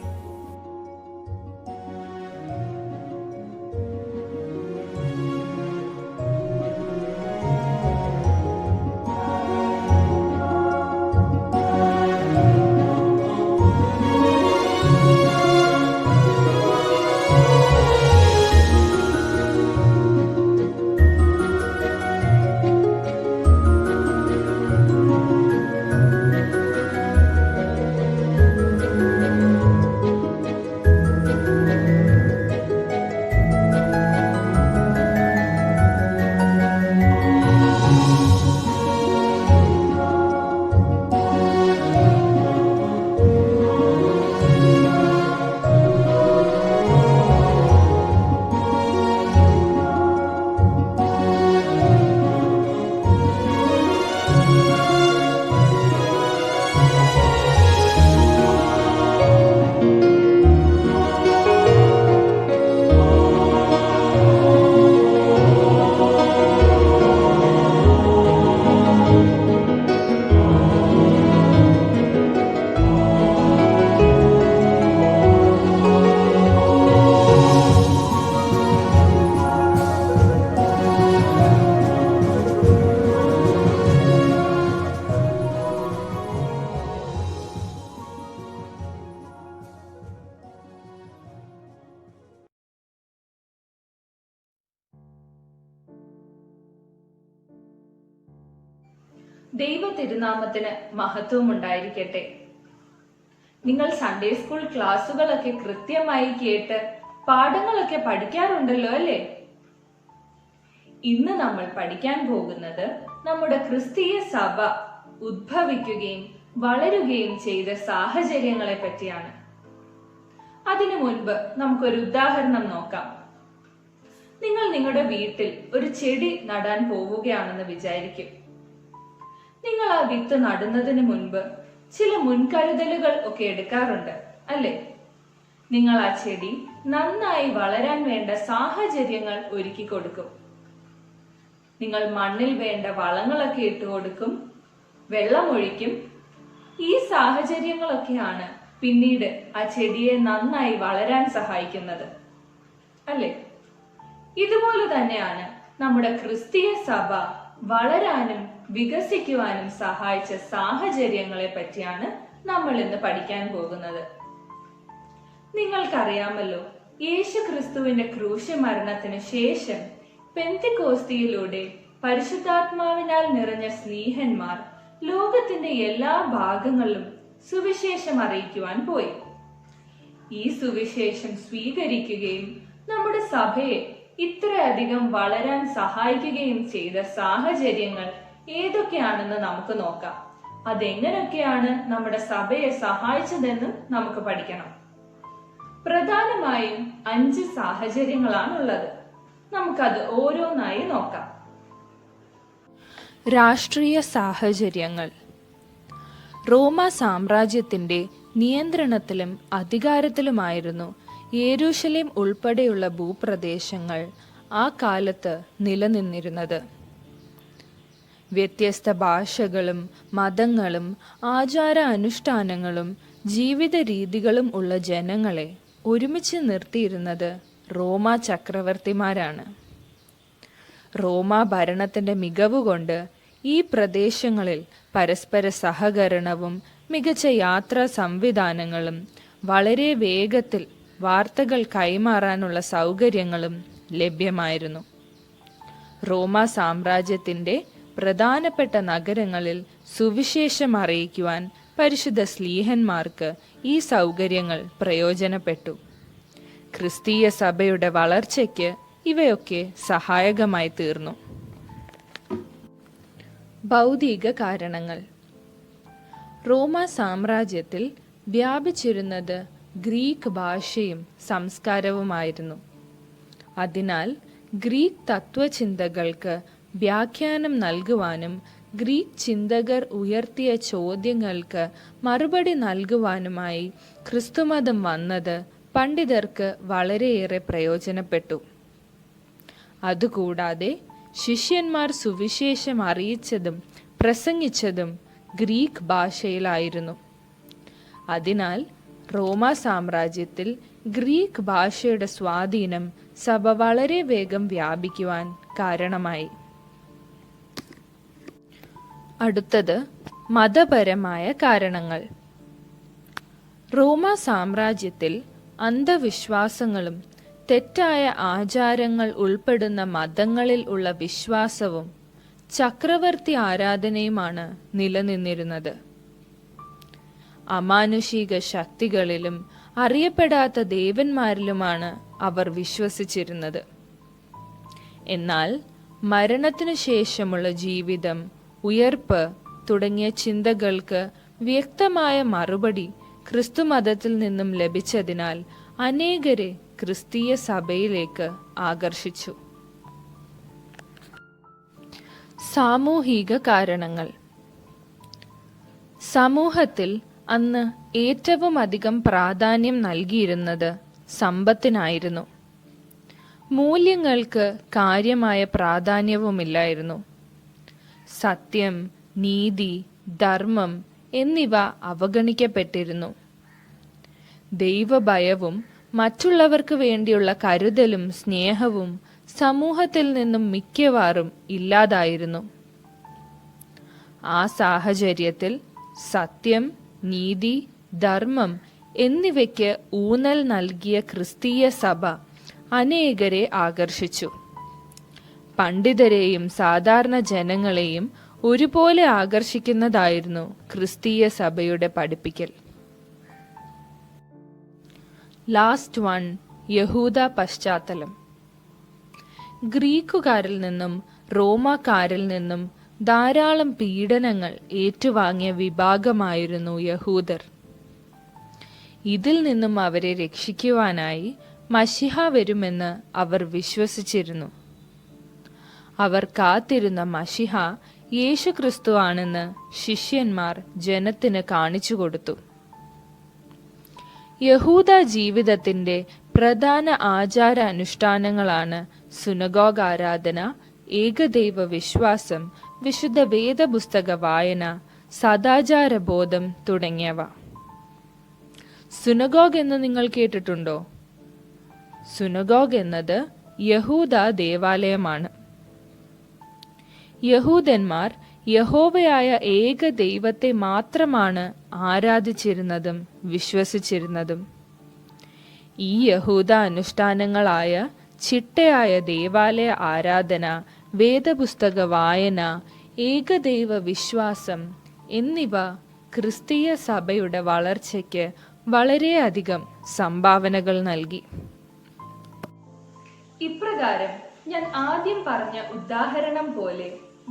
ദൈവ തിരുനാമത്തിന് മഹത്വം ഉണ്ടായിരിക്കട്ടെ. നിങ്ങൾ സൺഡേ സ്കൂൾ ക്ലാസ്സുകളൊക്കെ കൃത്യമായി കേട്ട് പാഠങ്ങളൊക്കെ പഠിക്കാറുണ്ടല്ലോ അല്ലേ? ഇന്ന് നമ്മൾ പഠിക്കാൻ പോകുന്നത് നമ്മുടെ ക്രിസ്തീയ സഭ ഉദ്ഭവിക്കുകയും വളരുകയും ചെയ്ത സാഹചര്യങ്ങളെ പറ്റിയാണ്. അതിനു മുൻപ് നമുക്കൊരു ഉദാഹരണം നോക്കാം. നിങ്ങൾ നിങ്ങളുടെ വീട്ടിൽ ഒരു ചെടി നടാൻ പോവുകയാണെന്ന് വിചാരിക്കും. നിങ്ങൾ ആ വിത്ത് നടുന്നതിന് മുൻപ് ചില മുൻകരുതലുകൾ ഒക്കെ എടുക്കാറുണ്ട്, അല്ലേ? നിങ്ങൾ ആ ചെടി നന്നായി വളരാൻ വേണ്ട സാഹചര്യങ്ങൾ ഒരുക്കി കൊടുക്കും. നിങ്ങൾ മണ്ണിൽ വേണ്ട വളങ്ങളൊക്കെ ഇട്ടുകൊടുക്കും, വെള്ളമൊഴിക്കും. ഈ സാഹചര്യങ്ങളൊക്കെയാണ് പിന്നീട് ആ ചെടിയെ നന്നായി വളരാൻ സഹായിക്കുന്നത്, അല്ലേ? ഇതുപോലെ തന്നെയാണ് നമ്മുടെ ക്രിസ്തീയ സഭ വളരാനും വികസിക്കുവാനും സഹായിച്ച സാഹചര്യങ്ങളെ പറ്റിയാണ് നമ്മൾ ഇന്ന് പഠിക്കാൻ പോകുന്നത്. നിങ്ങൾക്കറിയാമല്ലോ, യേശു ക്രിസ്തുവിന്റെ ക്രൂശ മരണത്തിന് ശേഷം പെന്തിക്കോസ്തിയിലൂടെ പരിശുദ്ധാത്മാവിനാൽ നിറഞ്ഞ സ്നേഹന്മാർ ലോകത്തിന്റെ എല്ലാ ഭാഗങ്ങളിലും സുവിശേഷം അറിയിക്കുവാൻ പോയി. ഈ സുവിശേഷം സ്വീകരിക്കുകയും നമ്മുടെ സഭയെ ഇത്രയധികം വളരാൻ സഹായിക്കുകയും ചെയ്ത സാഹചര്യങ്ങൾ ഏതൊക്കെയാണെന്ന് നമുക്ക് നോക്കാം. അതെങ്ങനെയൊക്കെയാണ് നമ്മുടെ സഭയെ സഹായിച്ചതെന്നും നമുക്ക് പഠിക്കണം. പ്രധാനമായും 5 സാഹചര്യങ്ങളാണുള്ളത്. നമുക്കത് ഓരോന്നായി നോക്കാം. രാഷ്ട്രീയ സാഹചര്യങ്ങൾ. റോമ സാമ്രാജ്യത്തിന്റെ നിയന്ത്രണത്തിലും അധികാരത്തിലുമായിരുന്നു യെരൂശലേം ഉൾപ്പെടെയുള്ള ഭൂപ്രദേശങ്ങൾ ആ കാലത്ത് നിലനിന്നിരുന്നത്. വ്യത്യസ്ത ഭാഷകളും മതങ്ങളും ആചാര അനുഷ്ഠാനങ്ങളും ജീവിത രീതികളും ഉള്ള ജനങ്ങളെ ഒരുമിച്ച് നിർത്തിയിരുന്നത് റോമ ചക്രവർത്തിമാരാണ്. റോമ ഭരണത്തിന്റെ മികവുകൊണ്ട് ഈ പ്രദേശങ്ങളിൽ പരസ്പര സഹകരണവും മികച്ച യാത്രാ സംവിധാനങ്ങളും വളരെ വേഗത്തിൽ വാർത്തകൾ കൈമാറാനുള്ള സൗകര്യങ്ങളും ലഭ്യമായിരുന്നു. റോമ സാമ്രാജ്യത്തിന്റെ പ്രധാനപ്പെട്ട നഗരങ്ങളിൽ സുവിശേഷം അറിയിക്കുവാൻ പരിശുദ്ധ സ്ലീഹന്മാർക്ക് ഈ സൗകര്യങ്ങൾ പ്രയോജനപ്പെട്ടു. ക്രിസ്തീയ സഭയുടെ വളർച്ചയ്ക്ക് ഇവയൊക്കെ സഹായകമായി തീർന്നു. ഭൗതിക കാരണങ്ങൾ. റോമ സാമ്രാജ്യത്തിൽ വ്യാപിച്ചിരുന്നത് ഗ്രീക്ക് ഭാഷയും സംസ്കാരവുമായിരുന്നു. അതിനാൽ ഗ്രീക്ക് തത്വചിന്തകൾക്ക് വ്യാഖ്യാനം നൽകുവാനും ഗ്രീക്ക് ചിന്തകർ ഉയർത്തിയ ചോദ്യങ്ങൾക്ക് മറുപടി നൽകുവാനുമായി ക്രിസ്തുമതം വന്നത് പണ്ഡിതർക്ക് വളരെയേറെ പ്രയോജനപ്പെട്ടു. അതുകൂടാതെ ശിഷ്യന്മാർ സുവിശേഷം അറിയിച്ചതും പ്രസംഗിച്ചതും ഗ്രീക്ക് ഭാഷയിലായിരുന്നു. അതിനാൽ റോമ സാമ്രാജ്യത്തിൽ ഗ്രീക്ക് ഭാഷയുടെ സ്വാധീനം സഭ വളരെ വേഗം വ്യാപിക്കുവാൻ കാരണമായി. അടുത്തത് മതപരമായ കാരണങ്ങൾ. റോമ സാമ്രാജ്യത്തിൽ അന്ധവിശ്വാസങ്ങളും തെറ്റായ ആചാരങ്ങൾ ഉൾപ്പെടുന്ന മതങ്ങളിൽ ഉള്ള വിശ്വാസവും ചക്രവർത്തി ആരാധനയുമാണ് നിലനിന്നിരുന്നത്. അമാനുഷിക ശക്തികളിലും അറിയപ്പെടാത്ത ദേവന്മാരിലുമാണ് അവർ വിശ്വസിച്ചിരുന്നത്. എന്നാൽ മരണത്തിനു ശേഷമുള്ള ജീവിതം, ഉയർപ്പ് തുടങ്ങിയ ചിന്തകൾക്ക് വ്യക്തമായ മറുപടി ക്രിസ്തുമതത്തിൽ നിന്നും ലഭിച്ചതിനാൽ അനേകരെ ക്രിസ്തീയ സഭയിലേക്ക് ആകർഷിച്ചു. സാമൂഹിക കാരണങ്ങൾ. സമൂഹത്തിൽ അന്ന് ഏറ്റവും അധികം പ്രാധാന്യം നൽകിയിരുന്നത് സമ്പത്തിനായിരുന്നു. മൂല്യങ്ങൾക്ക് കാര്യമായ പ്രാധാന്യവുമില്ലായിരുന്നു. സത്യം, നീതി, ധർമ്മം എന്നിവ അവഗണിക്കപ്പെട്ടിരുന്നു. ദൈവഭയവും മറ്റുള്ളവർക്ക് വേണ്ടിയുള്ള കരുതലും സ്നേഹവും സമൂഹത്തിൽ നിന്നും മിക്കവാറും ഇല്ലാതായിരുന്നു. ആ സാഹചര്യത്തിൽ സത്യം, നീതി, ധർമ്മം എന്നിവയ്ക്ക് ഊന്നൽ നൽകിയ ക്രിസ്തീയ സഭ അനേകരെ ആകർഷിച്ചു. പണ്ഡിതരെയും സാധാരണ ജനങ്ങളെയും ഒരുപോലെ ആകർഷിക്കുന്നതായിരുന്നു ക്രിസ്തീയ സഭയുടെ പഠിപ്പിക്കൽ. ലാസ്റ്റ് വൺ, യഹൂദ പശ്ചാത്തലം. ഗ്രീക്കുകാരിൽ നിന്നും റോമാക്കാരിൽ നിന്നും ധാരാളം പീഡനങ്ങൾ ഏറ്റുവാങ്ങിയ വിഭാഗമായിരുന്നു യഹൂദർ. ഇതിൽ നിന്നും അവരെ രക്ഷിക്കുവാനായി മശിഹ വരുമെന്ന് അവർ വിശ്വസിച്ചിരുന്നു. അവർ കാത്തിരുന്ന മശിഹ യേശുക്രിസ്തു ആണെന്ന് ശിഷ്യന്മാർ ജനത്തിന് കാണിച്ചു കൊടുത്തു. യഹൂദ ജീവിതത്തിന്റെ പ്രധാന ആചാര അനുഷ്ഠാനങ്ങളാണ് സുനഗോഗ് ആരാധന, ഏകദൈവ വിശ്വാസം, വിശുദ്ധ വേദപുസ്തക വായന, സദാചാരബോധം തുടങ്ങിയവ. സുനഗോഗ് എന്ന് നിങ്ങൾ കേട്ടിട്ടുണ്ടോ? സുനഗോഗ് എന്നത് യഹൂദ ദേവാലയമാണ്. യഹൂദന്മാർ യഹോവയായ ഏക ദൈവത്തെ മാത്രമാണ് ആരാധിച്ചിരുന്നതും വിശ്വസിച്ചിരുന്നതും. ഈ യഹൂദ അനുഷ്ഠാനങ്ങളായ ചിട്ടയായ ദേവാലയ ആരാധന, വേദപുസ്തക വായന, ഏകദൈവ വിശ്വാസം എന്നിവ ക്രിസ്തീയ സഭയുടെ വളർച്ചയ്ക്ക് വളരെയധികം സംഭാവനകൾ നൽകി. ഇപ്രകാരം ഞാൻ ആദ്യം പറഞ്ഞ ഉദാഹരണം പോലെ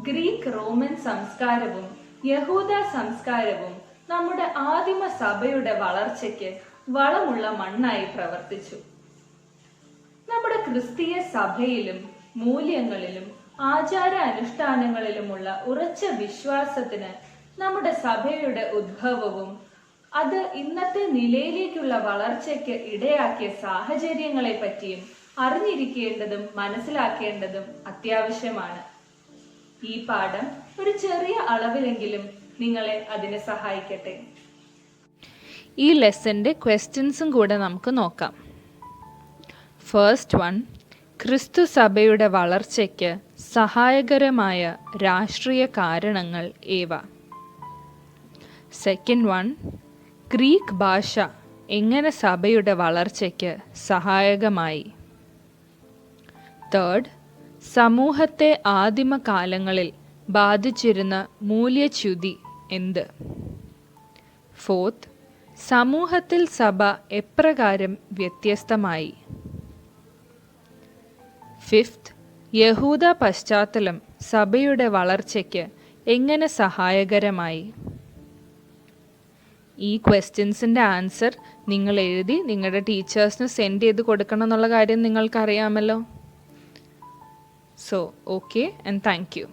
ഗ്രീക്ക് റോമൻ സംസ്കാരവും യഹൂദ സംസ്കാരവും നമ്മുടെ ആദിമ സഭയുടെ വളർച്ചയ്ക്ക് വളമുള്ള മണ്ണായി പ്രവർത്തിച്ചു. നമ്മുടെ ക്രിസ്തീയ സഭയിലും മൂല്യങ്ങളിലും ആചാര അനുഷ്ഠാനങ്ങളിലുമുള്ള ഉറച്ച വിശ്വാസത്തിന് നമ്മുടെ സഭയുടെ ഉദ്ഭവവും അത് ഇന്നത്തെ നിലയിലേക്കുള്ള വളർച്ചയ്ക്ക് ഇടയാക്കിയ സാഹചര്യങ്ങളെ പറ്റിയും അറിഞ്ഞിരിക്കേണ്ടതും മനസ്സിലാക്കേണ്ടതും അത്യാവശ്യമാണ്. ഈ പാഠം ഒരു ചെറിയ അളവിലെങ്കിലും നിങ്ങളെ അതിന് സഹായിക്കട്ടെ. ഈ ലെസന്റെ ക്വസ്റ്റ്യൻസും കൂടെ നമുക്ക് നോക്കാം. ഫസ്റ്റ് വൺ, ക്രിസ്തു സഭയുടെ വളർച്ചയ്ക്ക് സഹായകരമായ രാഷ്ട്രീയ കാരണങ്ങൾ ഏവ? സെക്കൻഡ് വൺ, ഗ്രീക്ക് ഭാഷ എങ്ങനെ സഭയുടെ വളർച്ചയ്ക്ക് സഹായകമായി? തേർഡ്, സമൂഹത്തെ ആദിമകാലങ്ങളിൽ ബാധിച്ചിരുന്ന മൂല്യച്യുതി എന്ത്? ഫോർത്ത്, സമൂഹത്തിൽ സഭ എപ്രകാരം വ്യത്യസ്തമായി? ഫിഫ്ത്ത്, യഹൂദ പശ്ചാത്തലം സഭയുടെ വളർച്ചയ്ക്ക് എങ്ങനെ സഹായകരമായി? ഈ ക്വസ്റ്റ്യൻസിൻ്റെ ആൻസർ നിങ്ങൾ എഴുതി നിങ്ങളുടെ ടീച്ചേഴ്സിന് സെൻഡ് ചെയ്ത് കൊടുക്കണം എന്നുള്ള കാര്യം നിങ്ങൾക്കറിയാമല്ലോ. So okay and thank you.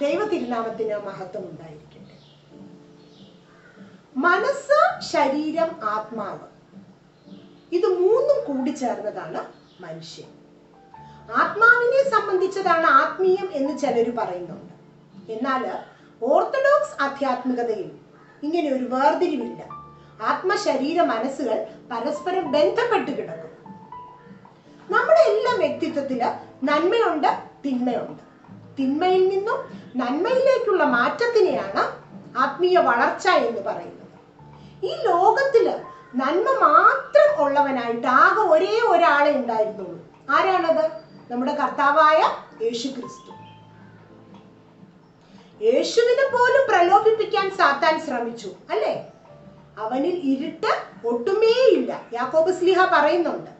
ദൈവതിരുനാമത്തിന് മഹത്വം ഉണ്ടായിരിക്കട്ടെ. മനസ്സ്, ശരീരം, ആത്മാവ്, ഇത് മൂന്നും കൂടിച്ചേർന്നതാണ് മനുഷ്യൻ. ആത്മാവിനെ സംബന്ധിച്ചതാണ് ആത്മീയം എന്ന് ചിലർ പറയുന്നുണ്ട്. എന്നാൽ ഓർത്തഡോക്സ് ആധ്യാത്മികതയിൽ ഇങ്ങനെ ഒരു വേർതിരിവില്ല. ആത്മശരീര മനസ്സുകൾ പരസ്പരം ബന്ധപ്പെട്ട് കിടക്കും. നമ്മുടെ എല്ലാ വ്യക്തിത്വത്തില് നന്മയുണ്ട്, തിന്മയുണ്ട്. തിന്മയിൽ നിന്നും നന്മയിലേക്കുള്ള മാറ്റത്തിനെയാണ് ആത്മീയ വളർച്ച എന്ന് പറയുന്നത്. ഈ ലോകത്തില് നന്മ മാത്രം ഉള്ളവനായിട്ട് ആകെ ഒരേ ഒരാളെ ഉണ്ടായിരുന്നുള്ളൂ. ആരാണത്? നമ്മുടെ കർത്താവായ യേശുക്രിസ്തു. യേശുവിനെ പോലും പ്രലോഭിപ്പിക്കാൻ സാത്താൻ ശ്രമിച്ചു, അല്ലേ? അവനിൽ ഇരുട്ട് ഒട്ടുമേയില്ല. യാക്കോബ് ശ്ലീഹ പറയുന്നുണ്ട്,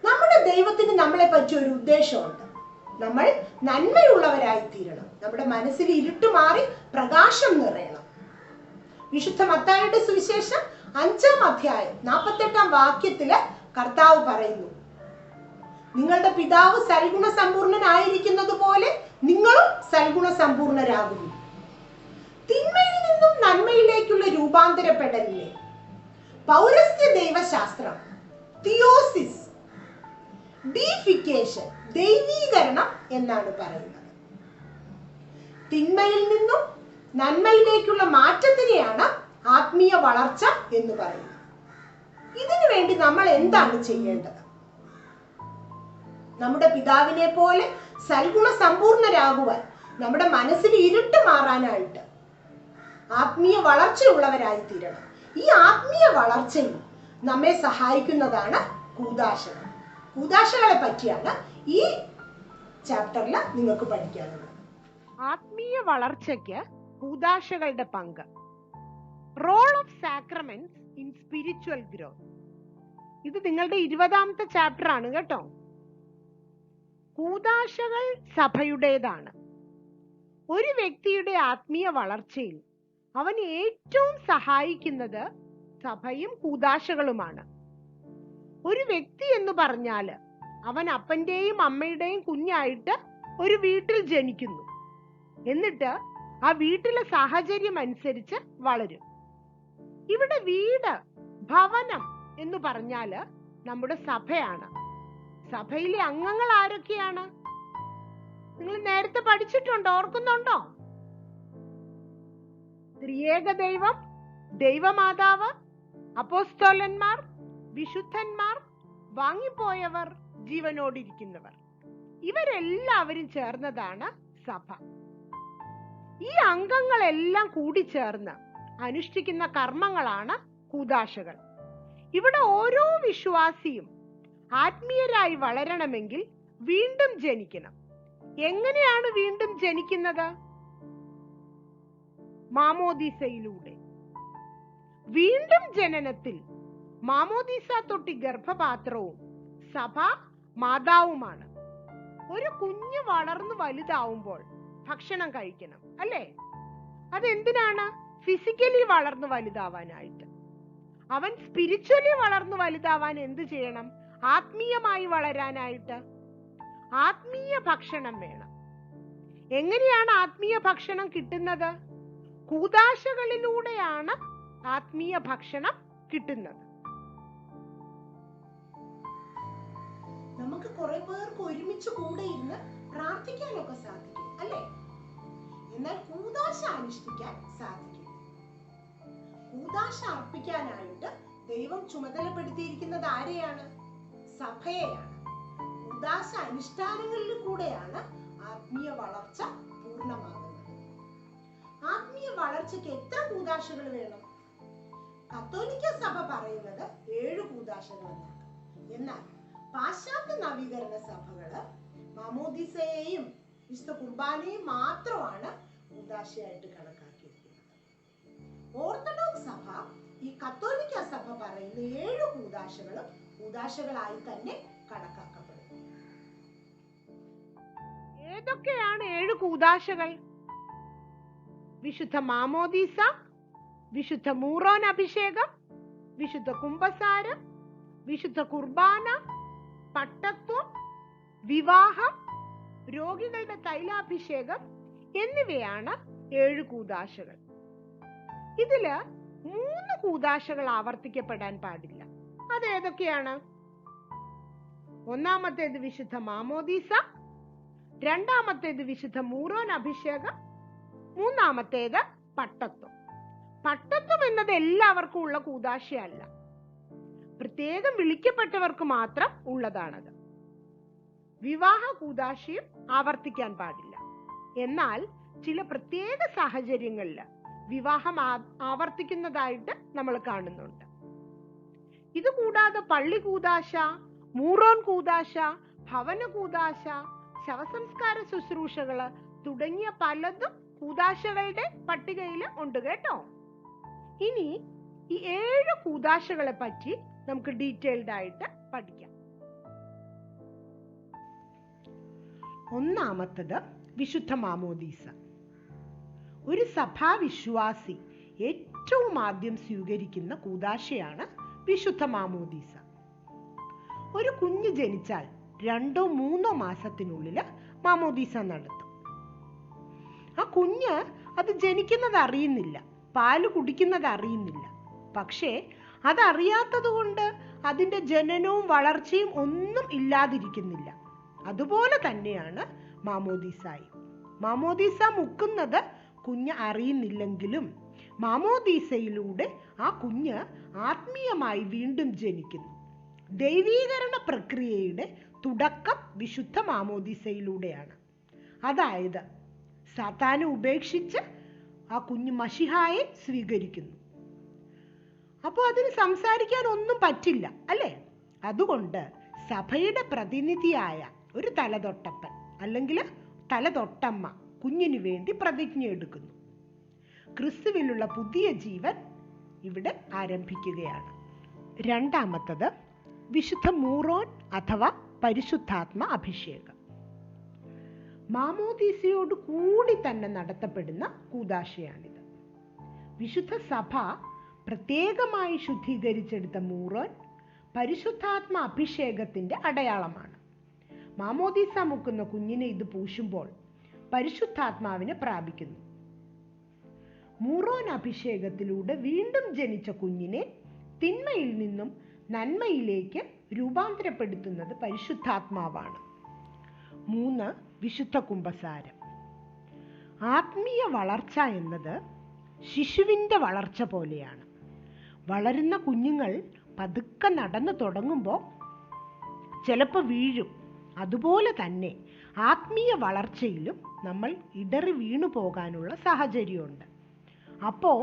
നമ്മുടെ ദൈവത്തിന് നമ്മളെ പറ്റിയ ഒരു ഉദ്ദേശമുണ്ട്. നമ്മൾ നന്മയുള്ളവരായി തീരണം. നമ്മുടെ മനസ്സിൽ ഇരുട്ട് മാറി പ്രകാശം നിറയണം. വിശുദ്ധ മത്തായിയുടെ സുവിശേഷം 5-ാം അധ്യായം 48-ാം വാക്യത്തില് കർത്താവ് പറയുന്നു, നിങ്ങളുടെ പിതാവ് സൽഗുണ സമ്പൂർണനായിരിക്കുന്നത് പോലെ നിങ്ങളും സൽഗുണ സമ്പൂർണരാകുന്നു. തിന്മയിൽ നിന്നും നന്മയിലേക്കുള്ള രൂപാന്തരപ്പെടലിനെ പൗരസ്ത്യ ദൈവശാസ്ത്രം തിയോസിസ്, ഡീഫിക്കേഷൻ, ദൈവീകരണം എന്നാണ് പറയുന്നത്. തിന്മയിൽ നിന്നും നന്മയിലേക്കുള്ള മാറ്റത്തിനെയാണ് ആത്മീയ വളർച്ച എന്ന് പറയുന്നത്. ഇതിനു വേണ്ടി നമ്മൾ എന്താണ് ചെയ്യേണ്ടത്? നമ്മുടെ പിതാവിനെ പോലെ സൽഗുണ സമ്പൂർണരാകുവാൻ, നമ്മുടെ മനസ്സിൽ ഇരുട്ട് മാറാനായിട്ട് ആത്മീയ വളർച്ചയുള്ളവരായി തീരണം. ഈ ആത്മീയ വളർച്ചയിൽ നമ്മെ സഹായിക്കുന്നതാണ് കൂദാശകൾ. കൂദാശകളെ പറ്റിയാണ് ഈ ചാപ്റ്ററിൽ നിങ്ങൾക്ക് പഠിക്കാനുള്ളത്. ആത്മീയ വളർച്ചയ്ക്ക് കൂദാശകളുടെ പങ്ക്. Role of sacraments in spiritual growth. ഇത് നിങ്ങളുടെ 20ാമത്തെ ചാപ്റ്റർ ആണ് കേട്ടോ. കൂദാശകൾ സഭയുടേതാണ്. ഒരു വ്യക്തിയുടെ ആത്മീയ വളർച്ചയിൽ അവന് ഏറ്റവും സഹായിക്കുന്നത് സഭയും കൂദാശകളുമാണ്. ഒരു വ്യക്തി എന്ന് പറഞ്ഞാൽ അവൻ അപ്പന്റെയും അമ്മയുടെയും കുഞ്ഞായിട്ട് ഒരു വീട്ടിൽ ജനിക്കുന്നു. എന്നിട്ട് ആ വീട്ടിലെ സാഹചര്യം അനുസരിച്ച് വളരും. ഇവിടെ വീട്, ഭവനം എന്ന് പറഞ്ഞാല് നമ്മുടെ സഭയാണ്. സഭയിലെ അംഗങ്ങൾ ആരൊക്കെയാണ്? നിങ്ങൾ നേരത്തെ പഠിച്ചിട്ടുണ്ടോ? ഓർക്കുന്നുണ്ടോ? ത്രിയേക ദൈവം, ദൈവമാതാവ്, അപ്പോസ്തലന്മാർ, വിശുദ്ധന്മാർ, വാങ്ങിപ്പോയവർ, ജീവനോടിരിക്കുന്നവർ. ഇവരെല്ലാവരും ചേർന്നതാണ് സഭ. ഈ അംഗങ്ങളെല്ലാം കൂടി ചേർന്ന് അനുഷ്ഠിക്കുന്ന കർമ്മങ്ങളാണ് കൂദാശകൾ. ഇവിടെ ഓരോ വിശ്വാസിയും ആത്മീയരായി വളരണമെങ്കിൽ വീണ്ടും ജനിക്കണം. എങ്ങനെയാണ് വീണ്ടും ജനിക്കുന്നത്? മാമോദീസയിലൂടെ. വീണ്ടും ജനനത്തിൽ മാമോദീസ തൊട്ടി ഗർഭപാത്രവും സഭ മാതാവുമാണ്. ഒരു കുഞ്ഞ് വളർന്നു വലുതാവുമ്പോൾ ഭക്ഷണം കഴിക്കണം, അല്ലേ? അതെന്തിനാണ്? ഫിസിക്കലി വളർന്നു വലുതാവാനായിട്ട്. അവൻ സ്പിരിച്വലി വളർന്നു വലുതാവാൻ എന്ത് ചെയ്യണം? ആത്മീയമായി വളരാനായിട്ട് ആത്മീയ ഭക്ഷണം വേണം. എങ്ങനെയാണ് ആത്മീയ ഭക്ഷണം കിട്ടുന്നത്? കൂദാശകളിലൂടെയാണ് ആത്മീയ ഭക്ഷണം കിട്ടുന്നത്. നമുക്ക് കുറെ പേർക്ക് ഒരുമിച്ച് കൂടെ ഇരുന്ന് പ്രാർത്ഥിക്കാനൊക്കെ സാധിക്കും, അല്ലേ? എന്നാൽ കൂദാശ അനുഷ്ഠിക്കാൻ സാധിക്കും. കൂദാശ അർപ്പിക്കാനായിട്ട് ദൈവം ചുമതലപ്പെടുത്തിയിരിക്കുന്നത് ആരെയാണ്? സഭയെയാണ്. കൂദാശ അനുഷ്ഠാനങ്ങളിൽ കൂടെയാണ് ആത്മീയ വളർച്ച പൂർണ്ണമാകുന്നത്. ആത്മീയ വളർച്ചയ്ക്ക് എത്ര കൂദാശകൾ വേണം? കത്തോലിക്ക സഭ പറയുന്നത് 7 കൂദാശകൾ എന്നാണ്. എന്നാൽ പാശ്ചാത്യ നവീകരണ സഭകള് മാമോദീസയെയും വിശുദ്ധ കുർബാനയും മാത്രമാണ് കൂദാശയായിട്ട് കണക്കാക്കിയിരിക്കുന്നത്. ഓർത്തഡോക്സ് സഭ ഈ കത്തോലിക്ക സഭ പറയുന്ന 7 കൂദാശകളും കൂദാശകളായി തന്നെ കണക്കാക്കപ്പെടുന്നു. ഏതൊക്കെയാണ് 7 കൂദാശകൾ? വിശുദ്ധ മാമോദീസ, വിശുദ്ധ മൂറോൻ അഭിഷേകം, വിശുദ്ധ കുംഭസാരം, വിശുദ്ധ കുർബാന, പട്ടത്വം, വിവാഹം, രോഗികളുടെ തൈലാഭിഷേകം എന്നിവയാണ് 7 കൂദാശകൾ. ഇതില് 3 കൂദാശകൾ ആവർത്തിക്കപ്പെടാൻ പാടില്ല. അത് ഏതൊക്കെയാണ്? ഒന്നാമത്തേത് വിശുദ്ധ മാമോദീസ, രണ്ടാമത്തേത് വിശുദ്ധ മൂറോൻ അഭിഷേകം, മൂന്നാമത്തേത് പട്ടത്വം. പട്ടത്വം എന്നത് എല്ലാവർക്കും ഉള്ള കൂദാശയല്ല, പ്രത്യേകം വിളിക്കപ്പെട്ടവർക്ക് മാത്രം ഉള്ളതാണത്. വിവാഹ കൂദാശയും ആവർത്തിക്കാൻ പാടില്ല. എന്നാൽ ചില പ്രത്യേക സാഹചര്യങ്ങളിൽ വിവാഹം ആവർത്തിക്കുന്നതായിട്ട് നമ്മൾ കാണുന്നുണ്ട്. ഇതുകൂടാതെ പള്ളി കൂദാശ, മൂറോൻ കൂദാശ, ഭവന കൂദാശ, ശവസംസ്കാര ശുശ്രൂഷകള് തുടങ്ങിയ പലതും കൂദാശകളുടെ പട്ടികയിൽ ഉണ്ട് കേട്ടോ. ഇനി ഈ 7 കൂദാശകളെ പറ്റി നമുക്ക് ഡീറ്റെയിൽഡ് ആയിട്ട് പഠിക്കാം. ഒന്നാമത്തത് വിശുദ്ധ മാമോദീസ. ഒരു സഭാവിശ്വാസി ഏറ്റവും ആദ്യം സ്വീകരിക്കുന്ന കൂദാശയാണ് വിശുദ്ധ മാമോദീസ. ഒരു കുഞ്ഞ് ജനിച്ചാൽ 2-3 മാസത്തിനുള്ളിൽ മാമോദീസ നടത്തും. ആ കുഞ്ഞ് അത് ജനിക്കുന്നത് അറിയുന്നില്ല, പാല് കുടിക്കുന്നത് അറിയുന്നില്ല. പക്ഷേ അതറിയാത്തത് കൊണ്ട് അതിന്റെ ജനനവും വളർച്ചയും ഒന്നും ഇല്ലാതിരിക്കുന്നില്ല. അതുപോലെ തന്നെയാണ് മാമോദീസായും. മാമോദീസ മുക്കുന്നത് കുഞ്ഞ് അറിയുന്നില്ലെങ്കിലും മാമോദീസയിലൂടെ ആ കുഞ്ഞ് ആത്മീയമായി വീണ്ടും ജനിക്കുന്നു. ദൈവീകരണ പ്രക്രിയയുടെ തുടക്കം വിശുദ്ധ മാമോദീസയിലൂടെയാണ്. അതായത് സാത്താനെ ഉപേക്ഷിച്ച് ആ കുഞ്ഞ് മശിഹായെ സ്വീകരിക്കുന്നു. അപ്പോൾ അതിന് സംസാരിക്കാൻ ഒന്നും പറ്റില്ല, അല്ലേ? അതുകൊണ്ട് സഭയുടെ പ്രതിനിധിയായ ഒരു തലതൊട്ടപ്പൻ അല്ലെങ്കിൽ തലതൊട്ടമ്മ കുഞ്ഞിനു വേണ്ടി പ്രതിജ്ഞ എടുക്കുന്നു. ക്രിസ്തുവിലുള്ള പുതിയ ജീവൻ ഇവിടെ ആരംഭിക്കുകയാണ്. രണ്ടാമത്തത് വിശുദ്ധ മൂറോൻ അഥവാ പരിശുദ്ധാത്മ അഭിഷേകം. മാമോദീസയോട് കൂടി തന്നെ നടത്തപ്പെടുന്ന കൂദാശയാണിത്. വിശുദ്ധ സഭ പ്രത്യേകമായി ശുദ്ധീകരിച്ചെടുത്ത മൂറോൻ പരിശുദ്ധാത്മ അഭിഷേകത്തിന്റെ അടയാളമാണ്. മാമോദീസ മുക്കുന്ന കുഞ്ഞിനെ ഇത് പൂശുമ്പോൾ പരിശുദ്ധാത്മാവിനെ പ്രാപിക്കുന്നു. മൂറോൻ അഭിഷേകത്തിലൂടെ വീണ്ടും ജനിച്ച കുഞ്ഞിനെ തിന്മയിൽ നിന്നും നന്മയിലേക്ക് രൂപാന്തരപ്പെടുത്തുന്നത് പരിശുദ്ധാത്മാവാണ്. 3. വിശുദ്ധ കുമ്പസാരം. ആത്മീയ വളർച്ച എന്നത് ശിശുവിൻ്റെ വളർച്ച പോലെയാണ്. വളരുന്ന കുഞ്ഞുങ്ങൾ പതുക്കെ നടന്നു തുടങ്ങുമ്പോൾ ചിലപ്പോൾ വീഴും. അതുപോലെ തന്നെ ആത്മീയ വളർച്ചയിലും നമ്മൾ ഇടറി വീണു പോകാനുള്ള സാഹചര്യമുണ്ട്. അപ്പോൾ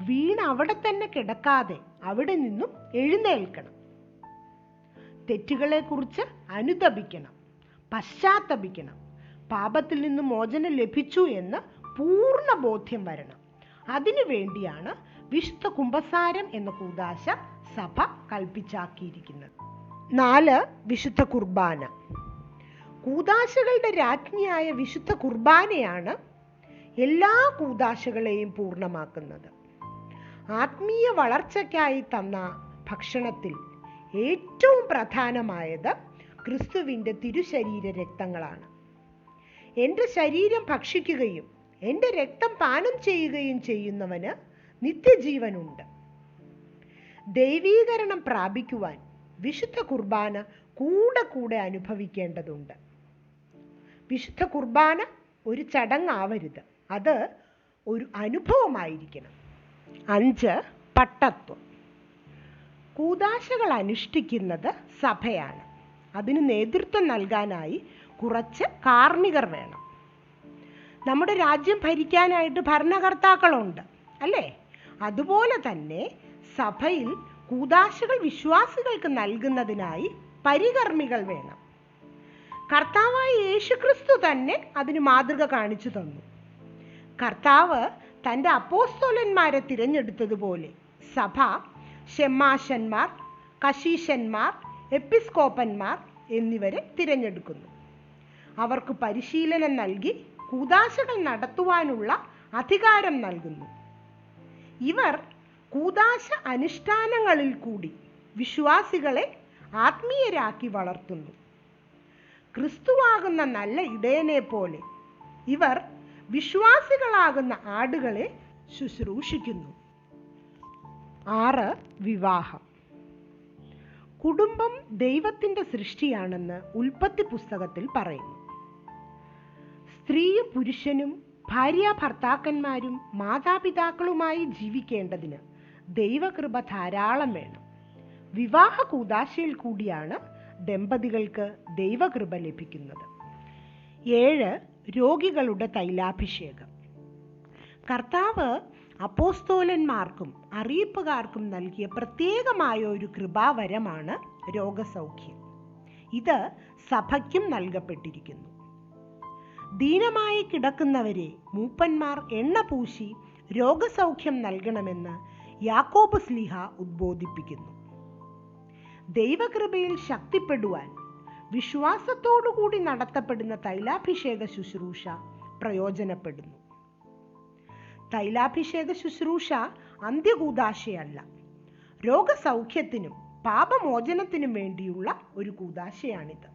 വീണ് അവിടെ തന്നെ കിടക്കാതെ അവിടെ നിന്നും എഴുന്നേൽക്കണം. തെറ്റുകളെക്കുറിച്ച് അനുതപിക്കണം, പശ്ചാത്തപിക്കണം. പാപത്തിൽ നിന്ന് മോചനം ലഭിച്ചു എന്ന് പൂർണ്ണ ബോധ്യം വരണം. അതിനു വേണ്ടിയാണ് വിശുദ്ധ കുമ്പസാരം എന്ന കൂദാശ സഭ കൽപ്പിച്ചാക്കിയിരിക്കുന്നത്. 4. വിശുദ്ധ കുർബാന. കൂദാശകളുടെ രാജ്ഞിയായ വിശുദ്ധ കുർബാനയാണ് എല്ലാ കൂദാശകളെയും പൂർണ്ണമാക്കുന്നത്. ആത്മീയ വളർച്ചയ്ക്കായി തന്ന ഭക്ഷണത്തിൽ ഏറ്റവും പ്രധാനമായത് ക്രിസ്തുവിൻ്റെ തിരുശരീര രക്തങ്ങളാണ്. എൻ്റെ ശരീരം ഭക്ഷിക്കുകയും എൻ്റെ രക്തം പാനം ചെയ്യുകയും ചെയ്യുന്നവന് നിത്യജീവനുണ്ട്. ദൈവീകരണം പ്രാപിക്കുവാൻ വിശുദ്ധ കുർബാന കൂടെ കൂടെ അനുഭവിക്കേണ്ടതുണ്ട്. വിശുദ്ധ കുർബാന ഒരു ചടങ്ങാവരുത്, അത് ഒരു അനുഭവമായിരിക്കണം. 5. പട്ടത്വം. കൂദാശകൾ അനുഷ്ഠിക്കുന്നത് സഭയാണ്. അതിന് നേതൃത്വം നൽകാനായി കുറച്ച് കാർമ്മികർ വേണം. നമ്മുടെ രാജ്യം ഭരിക്കാനായിട്ട് ഭരണകർത്താക്കളുണ്ട്, അല്ലേ? അതുപോലെ തന്നെ സഭയിൽ കൂദാശകൾ വിശ്വാസികൾക്ക് നൽകുന്നതിനായി പരികർമ്മികൾ വേണം. കർത്താവായ യേശുക്രിസ്തു തന്നെ അതിന് മാതൃക കാണിച്ചു തന്നു. കർത്താവ് തൻ്റെ അപ്പോസ്തലന്മാരെ തിരഞ്ഞെടുത്തതുപോലെ സഭ ശെമ്മാശന്മാർ, കശീശന്മാർ, എപ്പിസ്കോപ്പന്മാർ എന്നിവരെ തിരഞ്ഞെടുക്കുന്നു. അവർക്ക് പരിശീലനം നൽകി കൂദാശകൾ നടത്തുവാനുള്ള അധികാരം നൽകുന്നു. ഇവർ കൂദാശ അനുഷ്ഠാനങ്ങളിൽ കൂടി വിശ്വാസികളെ ആത്മീയരാക്കി വളർത്തുന്നു. ക്രിസ്തുവാകുന്ന നല്ല ഇടയനെ പോലെ ഇവർ വിശ്വാസികളാകുന്ന ആടുകളെ ശുശ്രൂഷിക്കുന്നു. 6. വിവാഹം. കുടുംബം ദൈവത്തിൻ്റെ സൃഷ്ടിയാണെന്ന് ഉൽപ്പത്തി പുസ്തകത്തിൽ പറയുന്നു. സ്ത്രീയും പുരുഷനും ഭാര്യാഭർത്താക്കന്മാരും മാതാപിതാക്കളുമായി ജീവിക്കേണ്ടതിന് ദൈവകൃപ ധാരാളം വേണം. വിവാഹ കൂദാശയിൽ കൂടിയാണ് ദമ്പതികൾക്ക് ദൈവകൃപ ലഭിക്കുന്നത്. 7. രോഗികളുടെ തൈലാഭിഷേകം. കർത്താവ് അപ്പോസ്തോലന്മാർക്കും അറിയിപ്പുകാർക്കും നൽകിയ പ്രത്യേകമായ ഒരു കൃപാവരമാണ് രോഗസൗഖ്യം. ഇത് സഭയ്ക്കും നൽകപ്പെട്ടിരിക്കുന്നു. ദീനമായി കിടക്കുന്നവരെ മൂപ്പന്മാർ എണ്ണ പൂശി രോഗസൗഖ്യം നൽകണമെന്ന് യാക്കോബ് ശ്ലീഹ ഉദ്ബോധിപ്പിക്കുന്നു. ദൈവകൃപയിൽ ശക്തിപ്പെടുവാൻ വിശ്വാസത്തോടുകൂടി നടത്തപ്പെടുന്ന തൈലാഭിഷേക ശുശ്രൂഷ പ്രയോജനപ്പെടുന്നു. തൈലാഭിഷേക ശുശ്രൂഷ അന്ത്യകൂദാശയല്ല, രോഗസൗഖ്യത്തിനും പാപമോചനത്തിനും വേണ്ടിയുള്ള ഒരു കൂദാശയാണിത്.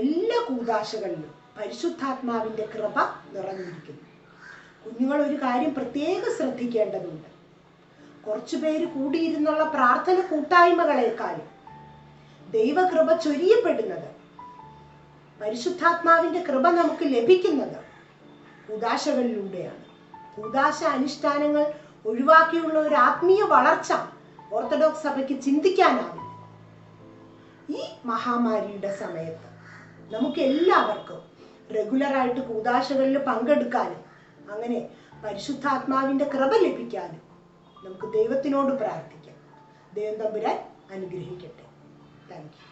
എല്ലാ കൂദാശകളിലും പരിശുദ്ധാത്മാവിന്റെ കൃപ നിറഞ്ഞിരിക്കുന്നു. കുഞ്ഞുങ്ങൾ ഒരു കാര്യം പ്രത്യേകം ശ്രദ്ധിക്കേണ്ടതുണ്ട്. കുറച്ചുപേര് കൂടിയിരുന്നുള്ള പ്രാർത്ഥന കൂട്ടായ്മകളെക്കാളും ദൈവകൃപ ചൊരിയപ്പെടുന്നത്, പരിശുദ്ധാത്മാവിന്റെ കൃപ നമുക്ക് ലഭിക്കുന്നത് കൂദാശകളിലൂടെയാണ്. കൂദാശ അനുഷ്ഠാനങ്ങൾ ഒഴിവാക്കിയുള്ള ഒരു ആത്മീയ വളർച്ച ഓർത്തഡോക്സ് സഭയ്ക്ക് ചിന്തിക്കാനാവില്ല. ഈ മഹാമാരിയുടെ സമയത്ത് നമുക്ക് എല്ലാവർക്കും റെഗുലറായിട്ട് കൂദാശകളിൽ പങ്കെടുക്കാനും അങ്ങനെ പരിശുദ്ധാത്മാവിന്റെ കൃപ ലഭിക്കാനും നമുക്ക് ദൈവത്തിനോട് പ്രാർത്ഥിക്കാം. ദൈവം തമ്പുരാൻ അനുഗ്രഹിക്കട്ടെ. Thank you.